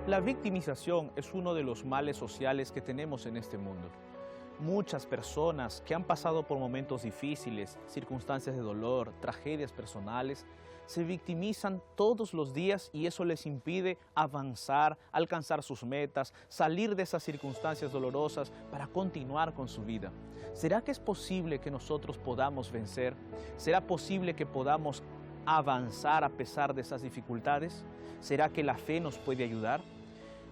La victimización es uno de los males sociales que tenemos en este mundo. Muchas personas que han pasado por momentos difíciles, circunstancias de dolor, tragedias personales, se victimizan todos los días y eso les impide avanzar, alcanzar sus metas, salir de esas circunstancias dolorosas para continuar con su vida. ¿Será que es posible que nosotros podamos vencer? ¿Será posible que podamos avanzar a pesar de esas dificultades? ¿Será que la fe nos puede ayudar?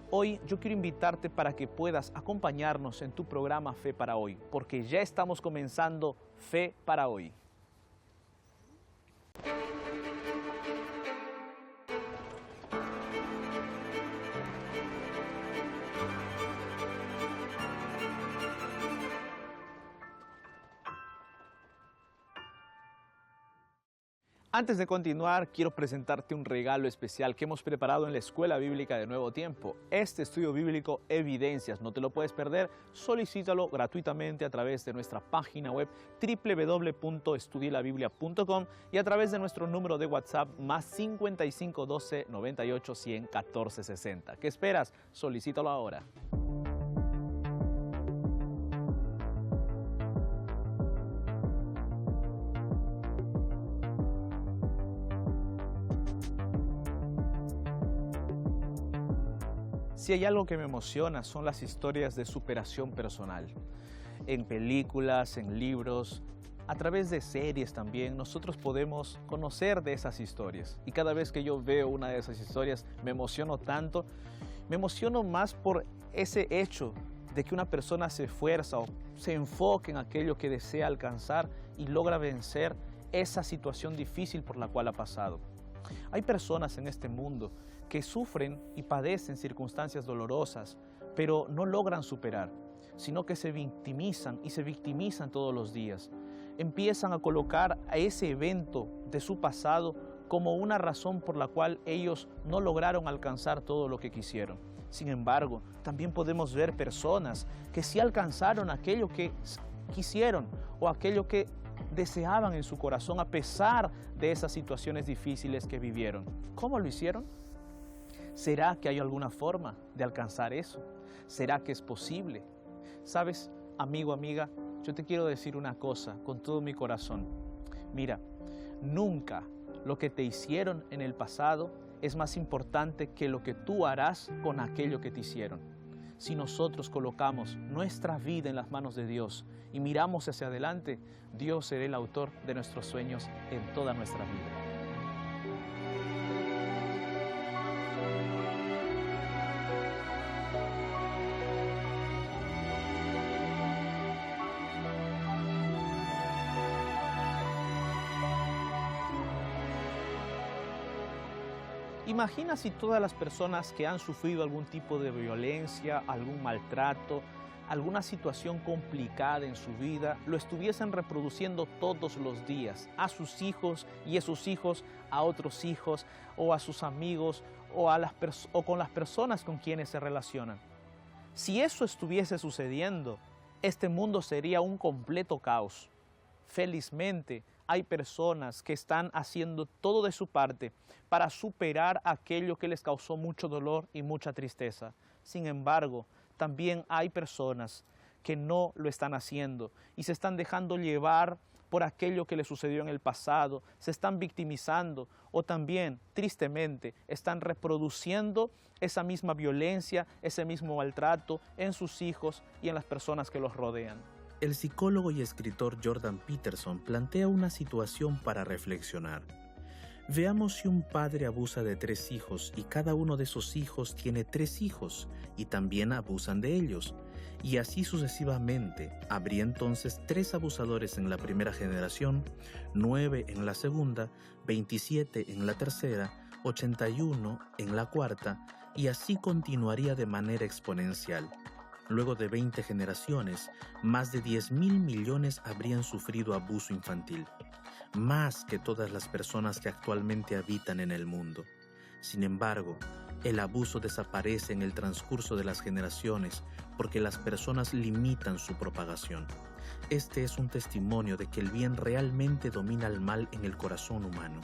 Hoy yo quiero invitarte para que puedas acompañarnos en tu programa Fe para Hoy, porque ya estamos comenzando Fe para Hoy. Antes de continuar, quiero presentarte un regalo especial que hemos preparado en la Escuela Bíblica de Nuevo Tiempo. Este estudio bíblico Evidencias, no te lo puedes perder, solicítalo gratuitamente a través de nuestra página web www.estudielabiblia.com y a través de nuestro número de WhatsApp más 55 12 98 100 14 60. ¿Qué esperas? Solicítalo ahora. Si hay algo que me emociona son las historias de superación personal. En películas, en libros, a través de series también, nosotros podemos conocer de esas historias. Y cada vez que yo veo una de esas historias me emociono tanto. Me emociono más por ese hecho de que una persona se esfuerza o se enfoque en aquello que desea alcanzar y logra vencer esa situación difícil por la cual ha pasado. Hay personas en este mundo que sufren y padecen circunstancias dolorosas, pero no logran superar, sino que se victimizan y se victimizan todos los días. Empiezan a colocar a ese evento de su pasado como una razón por la cual ellos no lograron alcanzar todo lo que quisieron. Sin embargo, también podemos ver personas que sí alcanzaron aquello que quisieron o aquello que deseaban en su corazón a pesar de esas situaciones difíciles que vivieron. ¿Cómo lo hicieron? ¿Será que hay alguna forma de alcanzar eso? ¿Será que es posible? ¿Sabes, amigo, amiga? Yo te quiero decir una cosa con todo mi corazón. Mira, nunca lo que te hicieron en el pasado es más importante que lo que tú harás con aquello que te hicieron. Si nosotros colocamos nuestra vida en las manos de Dios y miramos hacia adelante, Dios será el autor de nuestros sueños en toda nuestra vida. Imagina si todas las personas que han sufrido algún tipo de violencia, algún maltrato, alguna situación complicada en su vida, lo estuviesen reproduciendo todos los días a sus hijos y esos hijos a otros hijos o a sus amigos o con las personas con quienes se relacionan. Si eso estuviese sucediendo, este mundo sería un completo caos. Felizmente, hay personas que están haciendo todo de su parte para superar aquello que les causó mucho dolor y mucha tristeza. Sin embargo, también hay personas que no lo están haciendo y se están dejando llevar por aquello que les sucedió en el pasado, se están victimizando o también, tristemente, están reproduciendo esa misma violencia, ese mismo maltrato en sus hijos y en las personas que los rodean. El psicólogo y escritor Jordan Peterson plantea una situación para reflexionar. Veamos si un padre abusa de 3 hijos y cada uno de esos hijos tiene 3 hijos y también abusan de ellos. Y así sucesivamente, habría entonces 3 abusadores en la primera generación, 9 en la segunda, 27 en la tercera, 81 en la cuarta y así continuaría de manera exponencial. Luego de 20 generaciones, más de 10.000 millones habrían sufrido abuso infantil, más que todas las personas que actualmente habitan en el mundo. Sin embargo, el abuso desaparece en el transcurso de las generaciones porque las personas limitan su propagación. Este es un testimonio de que el bien realmente domina al mal en el corazón humano.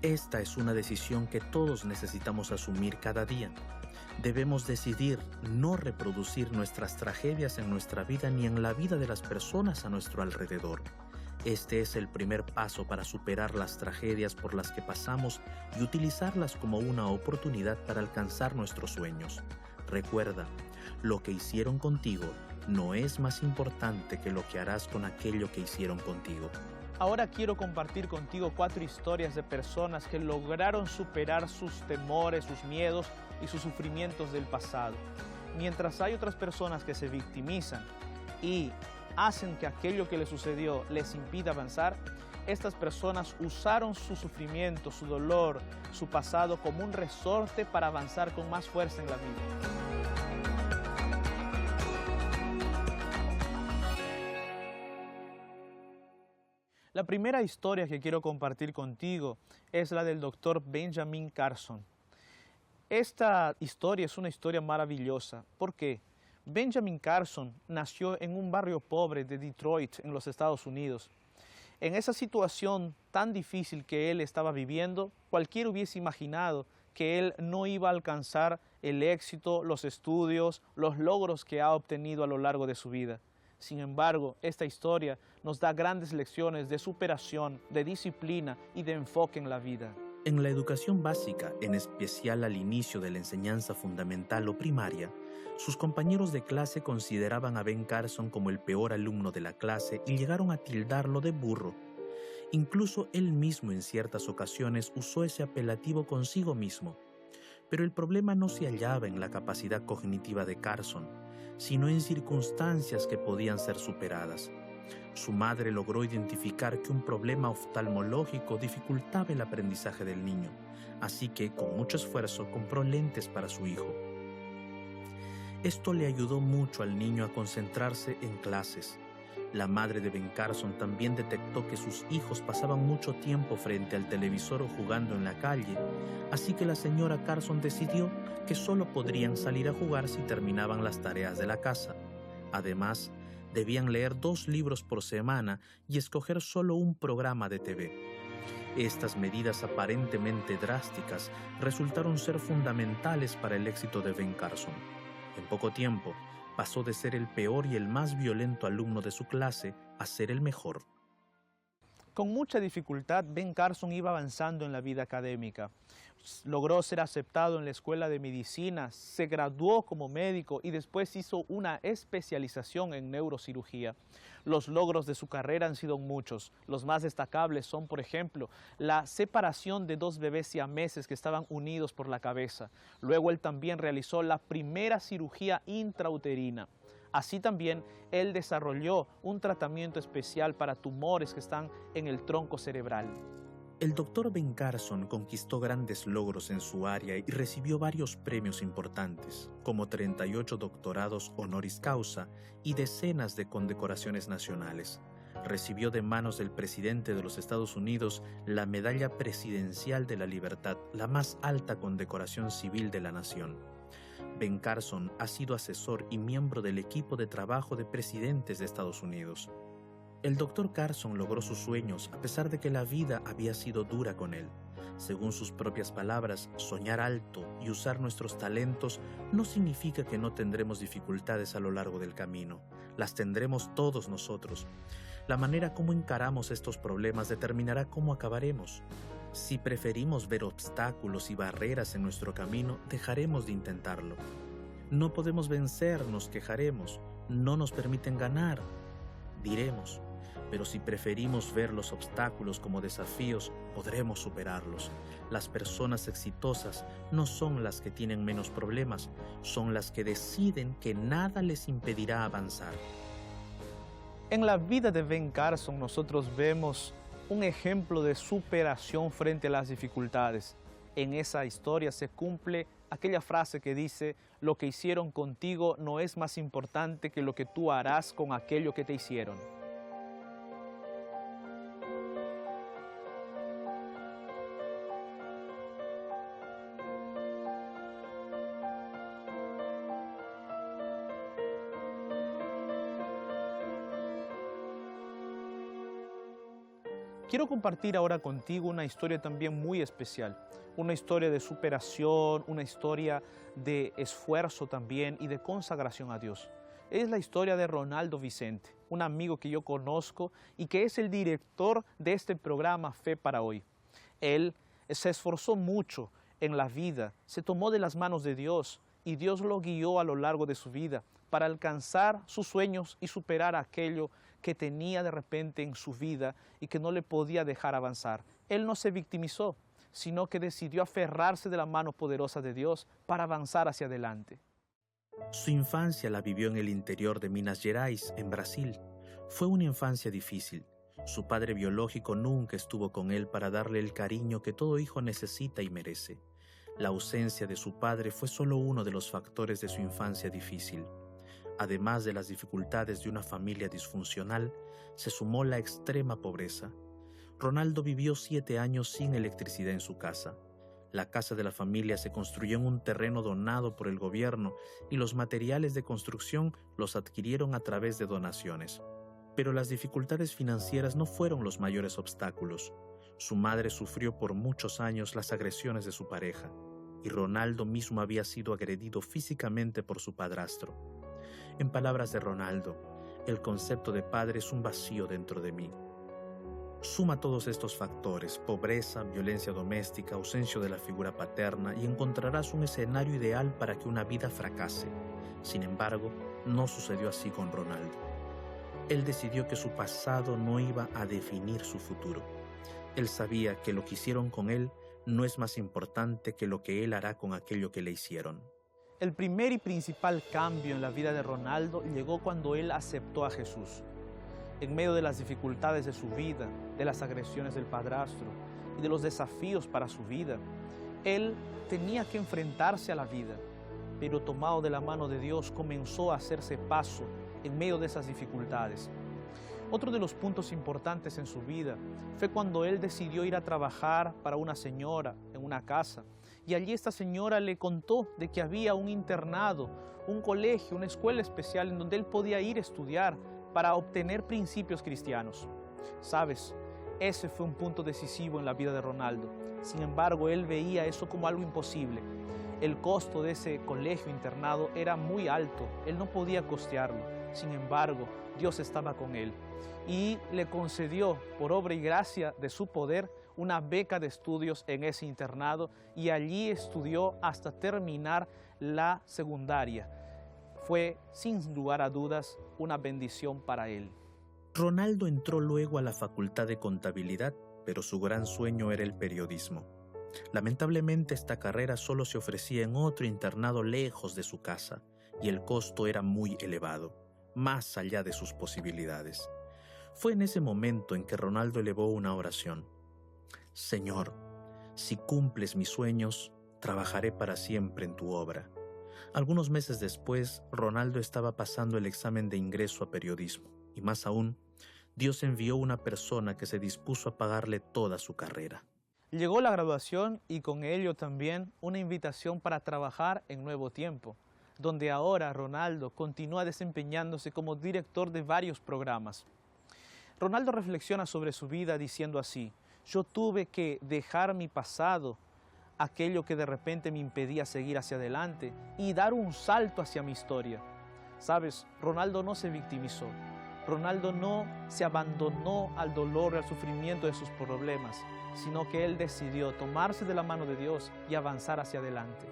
Esta es una decisión que todos necesitamos asumir cada día. Debemos decidir no reproducir nuestras tragedias en nuestra vida ni en la vida de las personas a nuestro alrededor. Este es el primer paso para superar las tragedias por las que pasamos y utilizarlas como una oportunidad para alcanzar nuestros sueños. Recuerda, lo que hicieron contigo no es más importante que lo que harás con aquello que hicieron contigo. Ahora quiero compartir contigo 4 historias de personas que lograron superar sus temores, sus miedos y sus sufrimientos del pasado. Mientras hay otras personas que se victimizan y hacen que aquello que les sucedió les impida avanzar, estas personas usaron su sufrimiento, su dolor, su pasado como un resorte para avanzar con más fuerza en la vida. La primera historia que quiero compartir contigo es la del doctor Benjamin Carson. Esta historia es una historia maravillosa. ¿Por qué? Benjamin Carson nació en un barrio pobre de Detroit, en los Estados Unidos. En esa situación tan difícil que él estaba viviendo, cualquiera hubiese imaginado que él no iba a alcanzar el éxito, los estudios, los logros que ha obtenido a lo largo de su vida. Sin embargo, esta historia nos da grandes lecciones de superación, de disciplina y de enfoque en la vida. En la educación básica, en especial al inicio de la enseñanza fundamental o primaria, sus compañeros de clase consideraban a Ben Carson como el peor alumno de la clase y llegaron a tildarlo de burro. Incluso él mismo en ciertas ocasiones usó ese apelativo consigo mismo. Pero el problema no se hallaba en la capacidad cognitiva de Carson, sino en circunstancias que podían ser superadas. Su madre logró identificar que un problema oftalmológico dificultaba el aprendizaje del niño, así que con mucho esfuerzo compró lentes para su hijo. Esto le ayudó mucho al niño a concentrarse en clases. La madre de Ben Carson también detectó que sus hijos pasaban mucho tiempo frente al televisor o jugando en la calle, así que la señora Carson decidió que solo podrían salir a jugar si terminaban las tareas de la casa. Además, debían leer 2 libros por semana y escoger solo un programa de TV. Estas medidas aparentemente drásticas resultaron ser fundamentales para el éxito de Ben Carson. En poco tiempo, pasó de ser el peor y el más violento alumno de su clase a ser el mejor. Con mucha dificultad, Ben Carson iba avanzando en la vida académica. Logró ser aceptado en la escuela de medicina, se graduó como médico y después hizo una especialización en neurocirugía. Los logros de su carrera han sido muchos. Los más destacables son, por ejemplo, la separación de 2 bebés siameses que estaban unidos por la cabeza. Luego él también realizó la primera cirugía intrauterina. Así también, él desarrolló un tratamiento especial para tumores que están en el tronco cerebral. El doctor Ben Carson conquistó grandes logros en su área y recibió varios premios importantes, como 38 doctorados honoris causa y decenas de condecoraciones nacionales. Recibió de manos del presidente de los Estados Unidos la Medalla Presidencial de la Libertad, la más alta condecoración civil de la nación. Ben Carson ha sido asesor y miembro del equipo de trabajo de presidentes de Estados Unidos. El Dr. Carson logró sus sueños a pesar de que la vida había sido dura con él. Según sus propias palabras, soñar alto y usar nuestros talentos no significa que no tendremos dificultades a lo largo del camino. Las tendremos todos nosotros. La manera como encaramos estos problemas determinará cómo acabaremos. Si preferimos ver obstáculos y barreras en nuestro camino, dejaremos de intentarlo. No podemos vencer, nos quejaremos. No nos permiten ganar, diremos. Pero si preferimos ver los obstáculos como desafíos, podremos superarlos. Las personas exitosas no son las que tienen menos problemas, son las que deciden que nada les impedirá avanzar. En la vida de Ben Carson nosotros vemos un ejemplo de superación frente a las dificultades. En esa historia se cumple aquella frase que dice: lo que hicieron contigo no es más importante que lo que tú harás con aquello que te hicieron. Quiero compartir ahora contigo una historia también muy especial, una historia de superación, una historia de esfuerzo también y de consagración a Dios. Es la historia de Ronaldo Vicente, un amigo que yo conozco y que es el director de este programa Fe para Hoy. Él se esforzó mucho en la vida, se tomó de las manos de Dios y Dios lo guió a lo largo de su vida para alcanzar sus sueños y superar aquello que tenía de repente en su vida y que no le podía dejar avanzar. Él no se victimizó, sino que decidió aferrarse de la mano poderosa de Dios para avanzar hacia adelante. Su infancia la vivió en el interior de Minas Gerais, en Brasil. Fue una infancia difícil. Su padre biológico nunca estuvo con él para darle el cariño que todo hijo necesita y merece. La ausencia de su padre fue solo uno de los factores de su infancia difícil. Además de las dificultades de una familia disfuncional, se sumó la extrema pobreza. Ronaldo vivió 7 años sin electricidad en su casa. La casa de la familia se construyó en un terreno donado por el gobierno y los materiales de construcción los adquirieron a través de donaciones. Pero las dificultades financieras no fueron los mayores obstáculos. Su madre sufrió por muchos años las agresiones de su pareja, y Ronaldo mismo había sido agredido físicamente por su padrastro. En palabras de Ronaldo, el concepto de padre es un vacío dentro de mí. Suma todos estos factores, pobreza, violencia doméstica, ausencia de la figura paterna, y encontrarás un escenario ideal para que una vida fracase. Sin embargo, no sucedió así con Ronaldo. Él decidió que su pasado no iba a definir su futuro. Él sabía que lo que hicieron con él no es más importante que lo que él hará con aquello que le hicieron. El primer y principal cambio en la vida de Ronaldo llegó cuando él aceptó a Jesús. En medio de las dificultades de su vida, de las agresiones del padrastro y de los desafíos para su vida, él tenía que enfrentarse a la vida, pero tomado de la mano de Dios comenzó a hacerse paso en medio de esas dificultades. Otro de los puntos importantes en su vida fue cuando él decidió ir a trabajar para una señora en una casa, y allí esta señora le contó de que había un internado, un colegio, una escuela especial en donde él podía ir a estudiar para obtener principios cristianos. ¿Sabes? Ese fue un punto decisivo en la vida de Ronaldo. Sin embargo, él veía eso como algo imposible. El costo de ese colegio internado era muy alto, él no podía costearlo. Sin embargo, Dios estaba con él y le concedió, por obra y gracia de su poder, una beca de estudios en ese internado, y allí estudió hasta terminar la secundaria. Fue, sin lugar a dudas, una bendición para él. Ronaldo entró luego a la Facultad de Contabilidad, pero su gran sueño era el periodismo. Lamentablemente, esta carrera solo se ofrecía en otro internado lejos de su casa, y el costo era muy elevado, más allá de sus posibilidades. Fue en ese momento en que Ronaldo elevó una oración. Señor, si cumples mis sueños, trabajaré para siempre en tu obra. Algunos meses después, Ronaldo estaba pasando el examen de ingreso a periodismo, y más aún, Dios envió una persona que se dispuso a pagarle toda su carrera. Llegó la graduación y con ello también una invitación para trabajar en Nuevo Tiempo, donde ahora Ronaldo continúa desempeñándose como director de varios programas. Ronaldo reflexiona sobre su vida diciendo así: yo tuve que dejar mi pasado, aquello que de repente me impedía seguir hacia adelante, y dar un salto hacia mi historia. ¿Sabes? Ronaldo no se victimizó. Ronaldo no se abandonó al dolor y al sufrimiento de sus problemas, sino que él decidió tomarse de la mano de Dios y avanzar hacia adelante.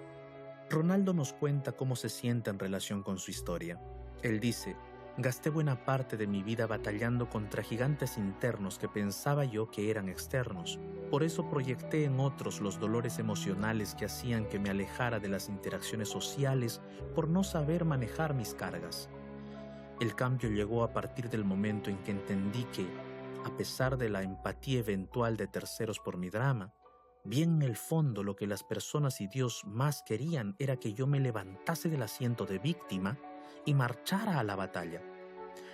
Ronaldo nos cuenta cómo se siente en relación con su historia. Él dice: gasté buena parte de mi vida batallando contra gigantes internos que pensaba yo que eran externos. Por eso proyecté en otros los dolores emocionales que hacían que me alejara de las interacciones sociales por no saber manejar mis cargas. El cambio llegó a partir del momento en que entendí que, a pesar de la empatía eventual de terceros por mi drama, bien en el fondo lo que las personas y Dios más querían era que yo me levantase del asiento de víctima y marchara a la batalla.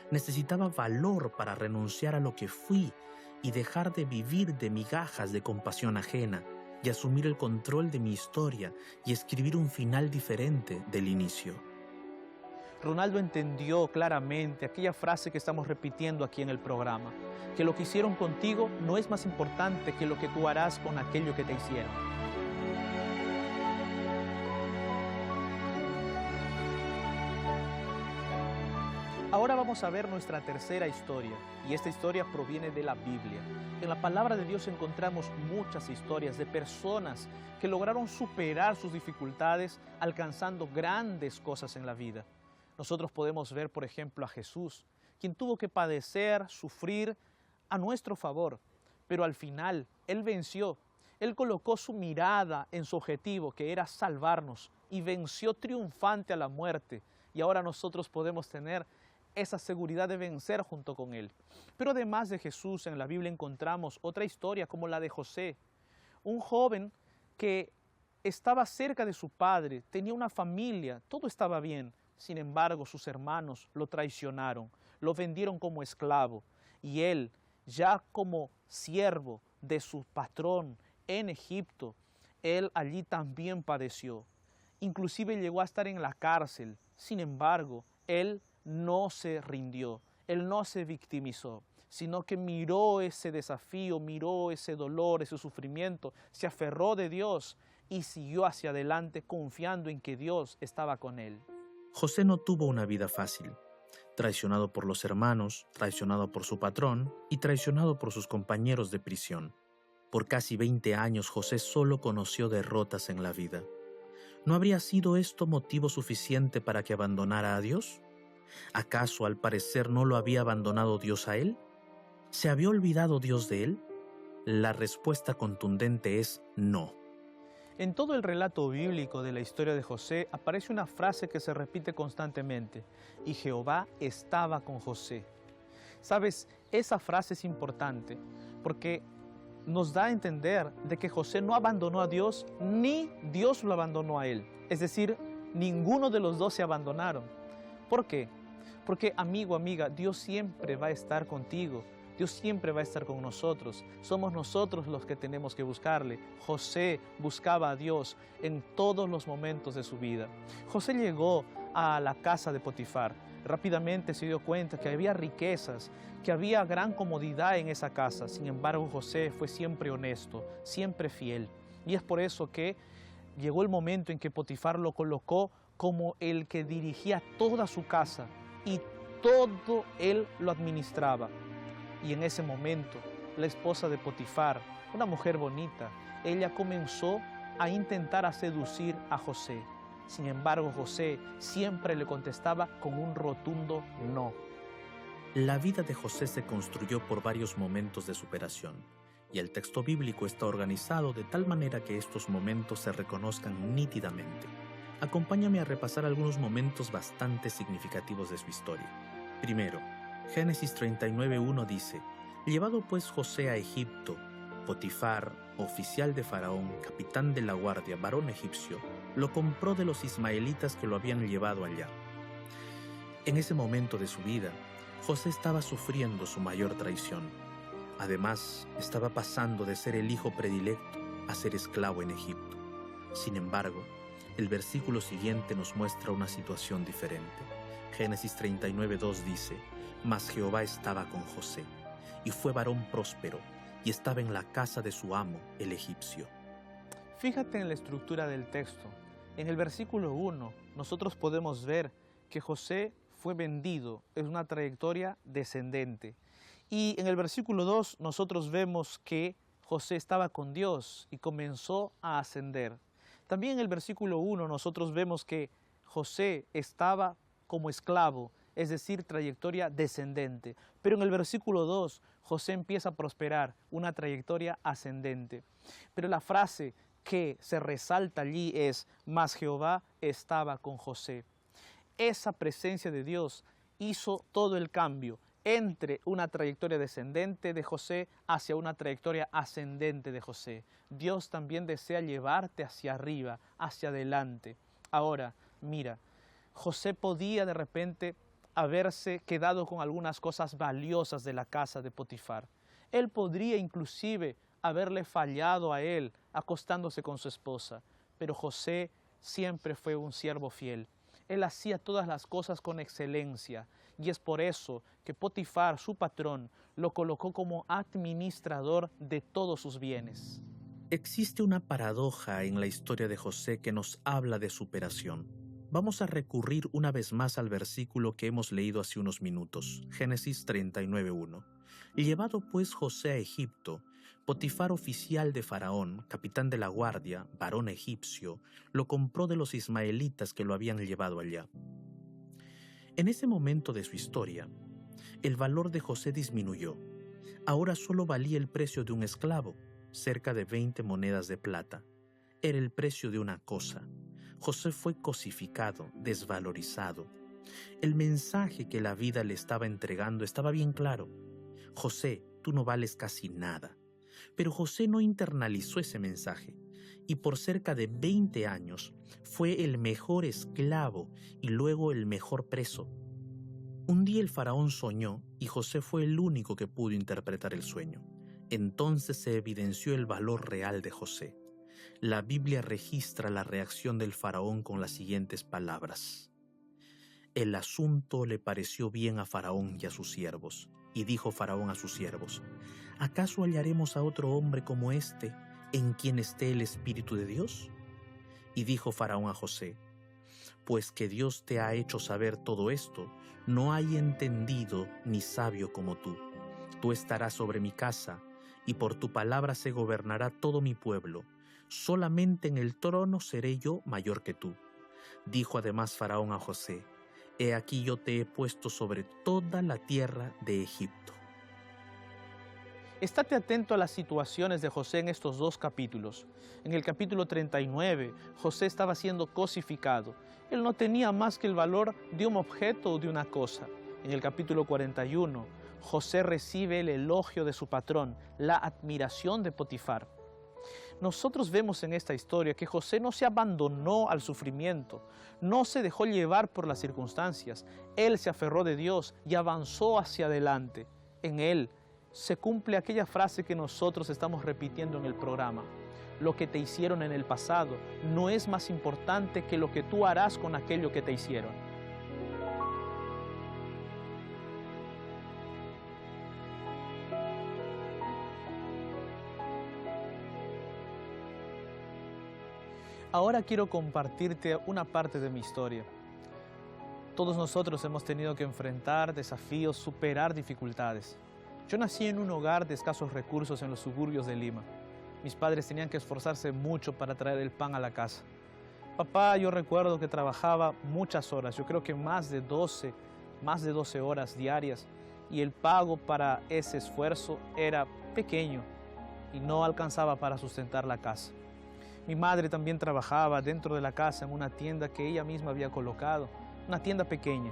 Necesitaba valor para renunciar a lo que fui y dejar de vivir de migajas de compasión ajena y asumir el control de mi historia y escribir un final diferente del inicio. Ronaldo entendió claramente aquella frase que estamos repitiendo aquí en el programa, que lo que hicieron contigo no es más importante que lo que tú harás con aquello que te hicieron. Ahora vamos a ver nuestra tercera historia, y esta historia proviene de la Biblia. En la palabra de Dios encontramos muchas historias de personas que lograron superar sus dificultades alcanzando grandes cosas en la vida. Nosotros podemos ver, por ejemplo, a Jesús, quien tuvo que padecer, sufrir a nuestro favor, pero al final Él venció. Él colocó su mirada en su objetivo, que era salvarnos, y venció triunfante a la muerte. Y ahora nosotros podemos tener esa seguridad de vencer junto con Él. Pero además de Jesús, en la Biblia encontramos otra historia como la de José, un joven que estaba cerca de su padre, tenía una familia, todo estaba bien. Sin embargo, sus hermanos lo traicionaron, lo vendieron como esclavo, y él, ya como siervo de su patrón en Egipto, él allí también padeció. Inclusive llegó a estar en la cárcel. Sin embargo, él no se rindió, él no se victimizó, sino que miró ese desafío, miró ese dolor, ese sufrimiento, se aferró de Dios y siguió hacia adelante confiando en que Dios estaba con él. José no tuvo una vida fácil, traicionado por los hermanos, traicionado por su patrón y traicionado por sus compañeros de prisión. Por casi 20 años José solo conoció derrotas en la vida. ¿No habría sido esto motivo suficiente para que abandonara a Dios? ¿Acaso al parecer no lo había abandonado Dios a él? ¿Se había olvidado Dios de él? La respuesta contundente es no. En todo el relato bíblico de la historia de José aparece una frase que se repite constantemente: y Jehová estaba con José. ¿Sabes? Esa frase es importante porque nos da a entender de que José no abandonó a Dios ni Dios lo abandonó a él. Es decir, ninguno de los dos se abandonaron. ¿Por qué? Porque, amigo, amiga, Dios siempre va a estar contigo. Dios siempre va a estar con nosotros. Somos nosotros los que tenemos que buscarle. José buscaba a Dios en todos los momentos de su vida. José llegó a la casa de Potifar. Rápidamente se dio cuenta que había riquezas, que había gran comodidad en esa casa. Sin embargo, José fue siempre honesto, siempre fiel. Y es por eso que llegó el momento en que Potifar lo colocó como el que dirigía toda su casa y todo él lo administraba. Y en ese momento, la esposa de Potifar, una mujer bonita, ella comenzó a intentar seducir a José. Sin embargo, José siempre le contestaba con un rotundo no. La vida de José se construyó por varios momentos de superación, y el texto bíblico está organizado de tal manera que estos momentos se reconozcan nítidamente. Acompáñame a repasar algunos momentos bastante significativos de su historia. Primero, Génesis 39:1 dice: llevado pues José a Egipto, Potifar, oficial de Faraón, capitán de la guardia, varón egipcio, lo compró de los ismaelitas que lo habían llevado allá. En ese momento de su vida, José estaba sufriendo su mayor traición. Además, estaba pasando de ser el hijo predilecto a ser esclavo en Egipto. Sin embargo, el versículo siguiente nos muestra una situación diferente. Génesis 39:2 dice: mas Jehová estaba con José, y fue varón próspero, y estaba en la casa de su amo, el egipcio. Fíjate en la estructura del texto. En el versículo 1, nosotros podemos ver que José fue vendido, es una trayectoria descendente. Y en el versículo 2, nosotros vemos que José estaba con Dios y comenzó a ascender. También en el versículo 1, nosotros vemos que José estaba como esclavo, es decir, trayectoria descendente. Pero en el versículo 2, José empieza a prosperar, una trayectoria ascendente. Pero la frase que se resalta allí es: mas Jehová estaba con José. Esa presencia de Dios hizo todo el cambio entre una trayectoria descendente de José hacia una trayectoria ascendente de José. Dios también desea llevarte hacia arriba, hacia adelante. Ahora, mira, José podía de repente haberse quedado con algunas cosas valiosas de la casa de Potifar. Él podría inclusive haberle fallado a él acostándose con su esposa, pero José siempre fue un siervo fiel. Él hacía todas las cosas con excelencia y es por eso que Potifar, su patrón, lo colocó como administrador de todos sus bienes. Existe una paradoja en la historia de José que nos habla de superación. Vamos a recurrir una vez más al versículo que hemos leído hace unos minutos, Génesis 39:1. Llevado pues José a Egipto, Potifar, oficial de Faraón, capitán de la guardia, varón egipcio, lo compró de los ismaelitas que lo habían llevado allá. En ese momento de su historia, el valor de José disminuyó. Ahora solo valía el precio de un esclavo, cerca de 20 monedas de plata. Era el precio de una cosa. José fue cosificado, desvalorizado. El mensaje que la vida le estaba entregando estaba bien claro. José, tú no vales casi nada. Pero José no internalizó ese mensaje y por cerca de 20 años fue el mejor esclavo y luego el mejor preso. Un día el faraón soñó y José fue el único que pudo interpretar el sueño. Entonces se evidenció el valor real de José. La Biblia registra la reacción del faraón con las siguientes palabras. El asunto le pareció bien a Faraón y a sus siervos. Y dijo Faraón a sus siervos, ¿acaso hallaremos a otro hombre como este, en quien esté el Espíritu de Dios? Y dijo Faraón a José, pues que Dios te ha hecho saber todo esto, no hay entendido ni sabio como tú. Tú estarás sobre mi casa, y por tu palabra se gobernará todo mi pueblo. Solamente en el trono seré yo mayor que tú. Dijo además Faraón a José, he aquí yo te he puesto sobre toda la tierra de Egipto. Estate atento a las situaciones de José en estos dos capítulos. En el capítulo 39, José estaba siendo cosificado. Él no tenía más que el valor de un objeto o de una cosa. En el capítulo 41, José recibe el elogio de su patrón, la admiración de Potifar. Nosotros vemos en esta historia que José no se abandonó al sufrimiento, no se dejó llevar por las circunstancias. Él se aferró de Dios y avanzó hacia adelante. En él se cumple aquella frase que nosotros estamos repitiendo en el programa. Lo que te hicieron en el pasado no es más importante que lo que tú harás con aquello que te hicieron. Ahora quiero compartirte una parte de mi historia. Todos nosotros hemos tenido que enfrentar desafíos, superar dificultades. Yo nací en un hogar de escasos recursos en los suburbios de Lima. Mis padres tenían que esforzarse mucho para traer el pan a la casa. Papá, yo recuerdo que trabajaba muchas horas, yo creo que más de 12 horas diarias, y el pago para ese esfuerzo era pequeño y no alcanzaba para sustentar la casa. Mi madre también trabajaba dentro de la casa en una tienda que ella misma había colocado, una tienda pequeña.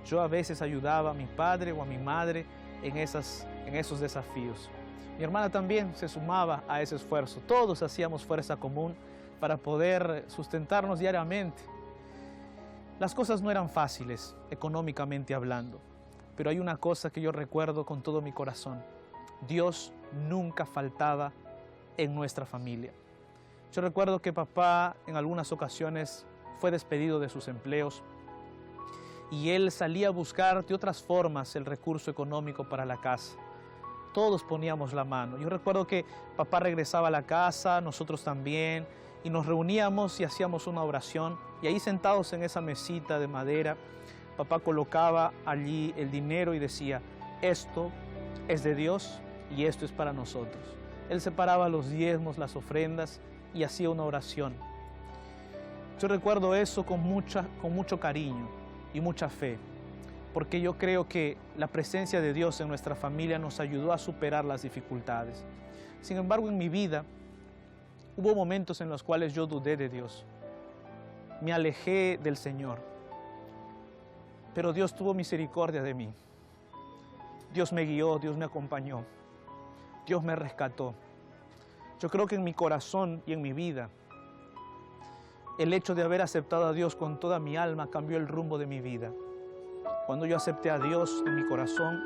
Yo a veces ayudaba a mi padre o a mi madre en esos desafíos. Mi hermana también se sumaba a ese esfuerzo. Todos hacíamos fuerza común para poder sustentarnos diariamente. Las cosas no eran fáciles, económicamente hablando, pero hay una cosa que yo recuerdo con todo mi corazón. Dios nunca faltaba en nuestra familia. Yo recuerdo que papá en algunas ocasiones fue despedido de sus empleos y él salía a buscar de otras formas el recurso económico para la casa. Todos poníamos la mano. Yo recuerdo que papá regresaba a la casa, nosotros también, y nos reuníamos y hacíamos una oración. Y ahí sentados en esa mesita de madera, papá colocaba allí el dinero y decía, esto es de Dios y esto es para nosotros. Él separaba los diezmos, las ofrendas y hacía una oración. Yo recuerdo eso con mucho cariño y mucha fe, porque yo creo que la presencia de Dios en nuestra familia nos ayudó a superar las dificultades. Sin embargo, en mi vida hubo momentos en los cuales yo dudé de Dios. Me alejé del Señor, pero Dios tuvo misericordia de mí. Dios me guió, Dios me acompañó, Dios me rescató. Yo creo que en mi corazón y en mi vida, el hecho de haber aceptado a Dios con toda mi alma cambió el rumbo de mi vida. Cuando yo acepté a Dios en mi corazón,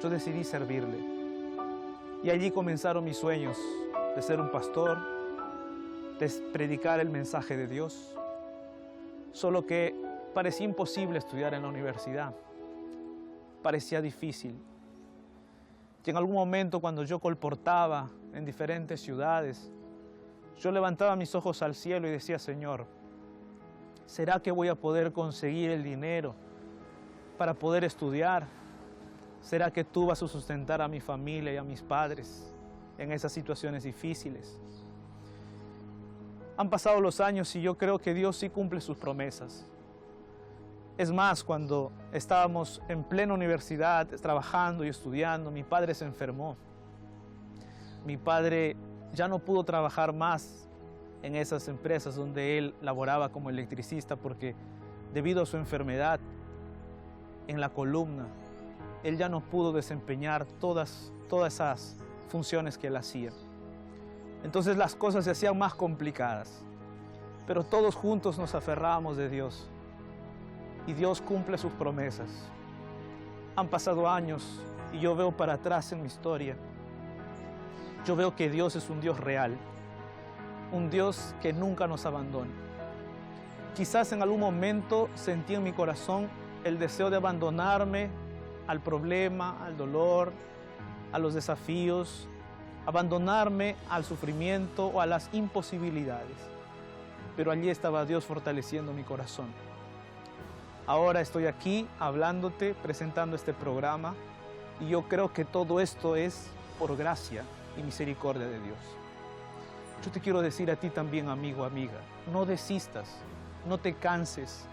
yo decidí servirle. Y allí comenzaron mis sueños de ser un pastor, de predicar el mensaje de Dios. Solo que parecía imposible estudiar en la universidad. Parecía difícil. Y en algún momento, cuando yo colportaba en diferentes ciudades, yo levantaba mis ojos al cielo y decía: Señor, ¿será que voy a poder conseguir el dinero para poder estudiar? ¿Será que tú vas a sustentar a mi familia y a mis padres en esas situaciones difíciles? Han pasado los años y yo creo que Dios sí cumple sus promesas. Es más, cuando estábamos en plena universidad, trabajando y estudiando, mi padre se enfermó. Mi padre ya no pudo trabajar más en esas empresas donde él laboraba como electricista porque debido a su enfermedad en la columna, él ya no pudo desempeñar todas esas funciones que él hacía. Entonces las cosas se hacían más complicadas, pero todos juntos nos aferrábamos de Dios y Dios cumple sus promesas. Han pasado años y yo veo para atrás en mi historia. Yo veo que Dios es un Dios real, un Dios que nunca nos abandona. Quizás en algún momento sentí en mi corazón el deseo de abandonarme al problema, al dolor, a los desafíos, abandonarme al sufrimiento o a las imposibilidades. Pero allí estaba Dios fortaleciendo mi corazón. Ahora estoy aquí hablándote, presentando este programa, y yo creo que todo esto es por gracia y misericordia de Dios. Yo te quiero decir a ti también, amigo, amiga, no desistas, no te canses,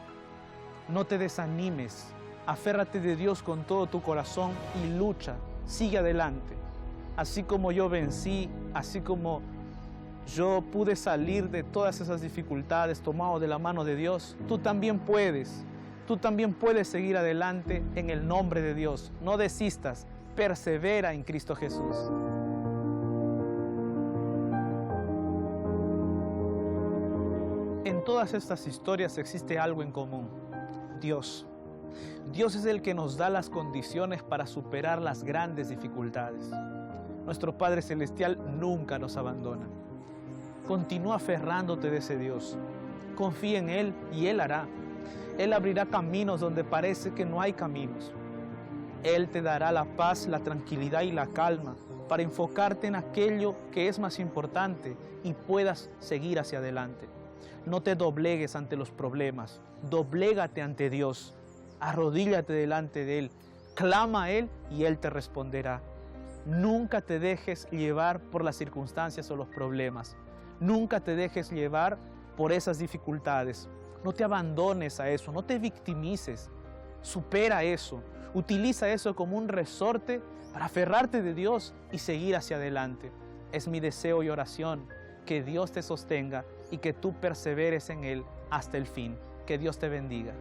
no te desanimes, aférrate de Dios con todo tu corazón y lucha, sigue adelante. Así como yo vencí, así como yo pude salir de todas esas dificultades tomado de la mano de Dios, tú también puedes seguir adelante en el nombre de Dios. No desistas, persevera en Cristo Jesús. En todas estas historias existe algo en común: Dios. Dios es el que nos da las condiciones para superar las grandes dificultades. Nuestro Padre Celestial nunca nos abandona. Continúa aferrándote de ese Dios. Confía en Él y Él hará. Él abrirá caminos donde parece que no hay caminos. Él te dará la paz, la tranquilidad y la calma para enfocarte en aquello que es más importante y puedas seguir hacia adelante. No te doblegues ante los problemas, doblégate ante Dios, arrodíllate delante de Él, clama a Él y Él te responderá. Nunca te dejes llevar por las circunstancias o los problemas, nunca te dejes llevar por esas dificultades. No te abandones a eso, no te victimices, supera eso, utiliza eso como un resorte para aferrarte de Dios y seguir hacia adelante. Es mi deseo y oración que Dios te sostenga y que tú perseveres en Él hasta el fin. Que Dios te bendiga.